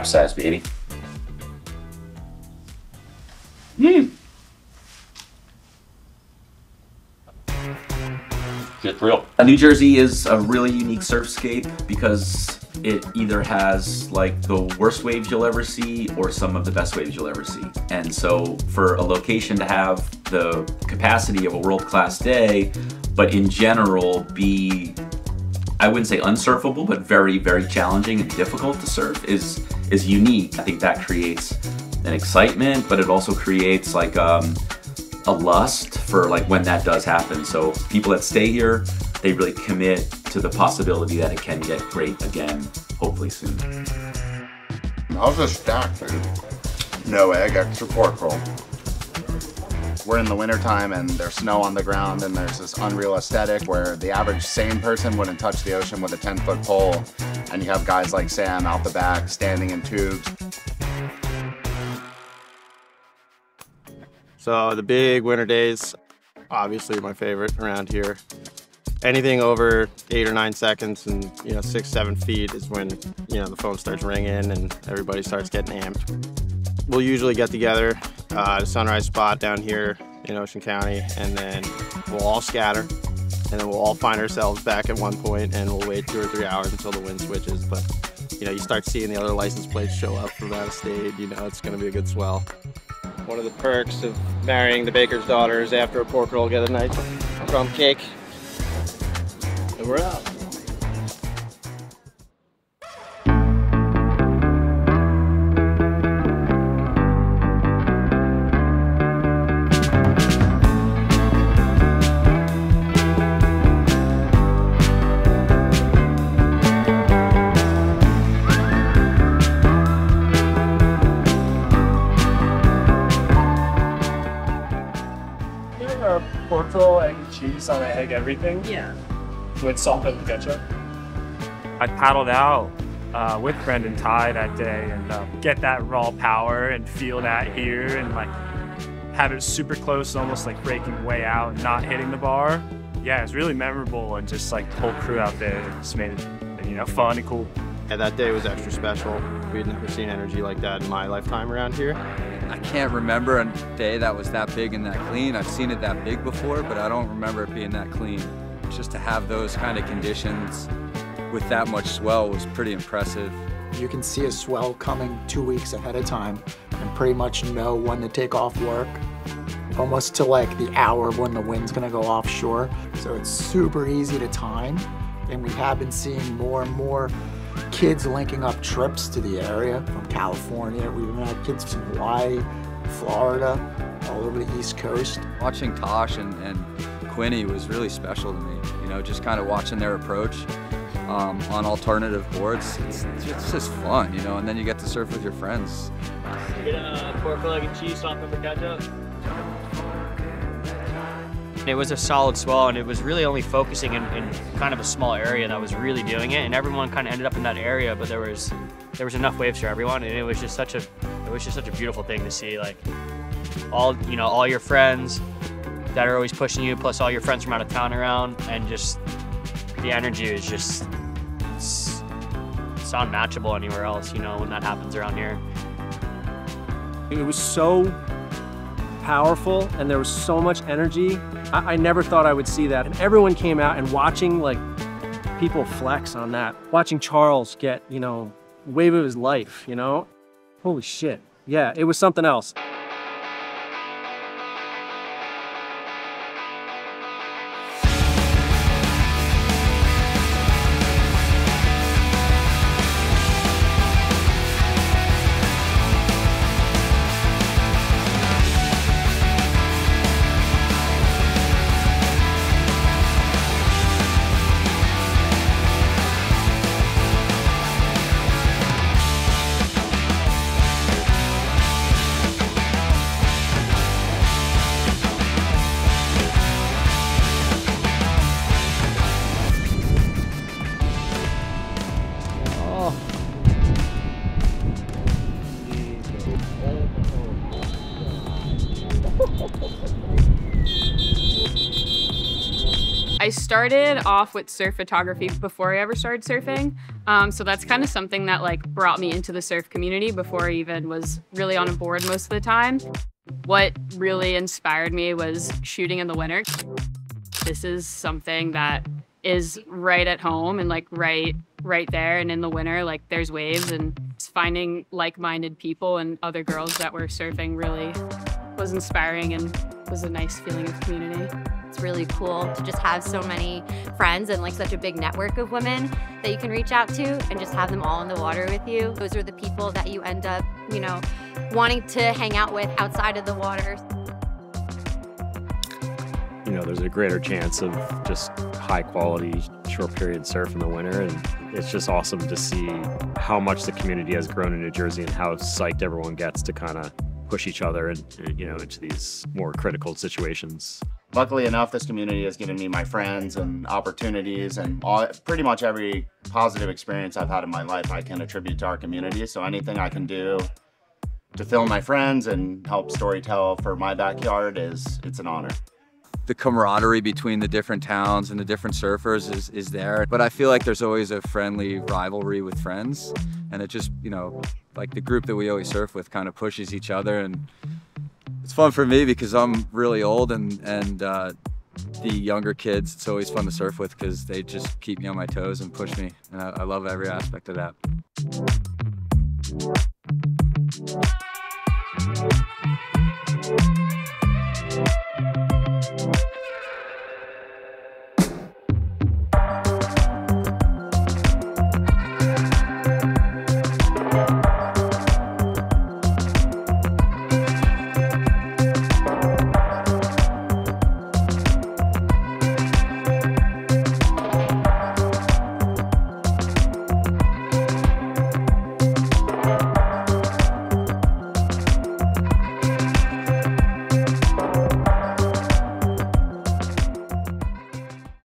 capsize, baby. Shit's real. New Jersey is a really unique surfscape because it either has like the worst waves you'll ever see or some of the best waves you'll ever see. And so for a location to have the capacity of a world-class day, but in general be, I wouldn't say unsurfable, but very, very challenging and difficult to surf is unique. I think that creates an excitement, but it also creates like a lust for like when that does happen. So people that stay here, they really commit to the possibility that it can get great again, hopefully soon. How's this stack, dude? No egg, extra pork roll. We're in the wintertime and there's snow on the ground and there's this unreal aesthetic where the average sane person wouldn't touch the ocean with a 10-foot pole, and you have guys like Sam out the back standing in tubes. So the big winter days, obviously my favorite around here. Anything over 8 or 9 seconds and 6, 7 feet is when the phone starts ringing and everybody starts getting amped. We'll usually get together at a sunrise spot down here in Ocean County, and then we'll all scatter, and then we'll all find ourselves back at one point, and we'll wait 2 or 3 hours until the wind switches. But you start seeing the other license plates show up from out of state. It's going to be a good swell. One of the perks of marrying the baker's daughter is after a pork roll, get a nice crumb cake. And we're out. Pork roll, egg and cheese on an egg everything. Yeah. With salt and ketchup. I paddled out with Brendan Ty that day and get that raw power and feel that here and like have it super close, almost like breaking way out and not hitting the bar. Yeah, it's really memorable, and just like the whole crew out there just made it fun and cool. Yeah, that day was extra special. We had never seen energy like that in my lifetime around here. I can't remember a day that was that big and that clean. I've seen it that big before, but I don't remember it being that clean. Just to have those kind of conditions with that much swell was pretty impressive. You can see a swell coming 2 weeks ahead of time and pretty much know when to take off work, almost to like the hour when the wind's gonna go offshore. So it's super easy to time, and we have been seeing more and more kids linking up trips to the area from California. We've even had kids from Hawaii, Florida, all over the East Coast. Watching Tosh and Quinny was really special to me. Just kind of watching their approach on alternative boards. It's just fun, and then you get to surf with your friends. You get a pork roll, egg and cheese, salt, pepper, ketchup. It was a solid swell, and it was really only focusing in kind of a small area that was really doing it, and everyone kind of ended up in that area, but there was enough waves for everyone, and it was just such a beautiful thing to see, like all your friends that are always pushing you, plus all your friends from out of town around, and just the energy is just it's unmatchable anywhere else, when that happens around here. It was so powerful and there was so much energy. I never thought I would see that. And everyone came out, and watching like people flex on that. Watching Charles get, wave of his life, Holy shit. Yeah, it was something else. I started off with surf photography before I ever started surfing. So that's kind of something that like brought me into the surf community before I even was really on a board most of the time. What really inspired me was shooting in the winter. This is something that is right at home and like right there, and in the winter, like there's waves, and finding like-minded people and other girls that were surfing really was inspiring and was a nice feeling of community. It's really cool to just have so many friends and like such a big network of women that you can reach out to and just have them all in the water with you. Those are the people that you end up, you know, wanting to hang out with outside of the water. You know, there's a greater chance of just high quality short period surf in the winter, and it's just awesome to see how much the community has grown in New Jersey and how psyched everyone gets to kind of push each other and, you know, into these more critical situations. Luckily enough, this community has given me my friends and opportunities, and pretty much every positive experience I've had in my life I can attribute to our community. So anything I can do to film my friends and help storytell for my backyard it's an honor. The camaraderie between the different towns and the different surfers is there, but I feel like there's always a friendly rivalry with friends, and it just, you know, like the group that we always surf with kind of pushes each other, and it's fun for me because I'm really old, and the younger kids, it's always fun to surf with because they just keep me on my toes and push me, and I love every aspect of that.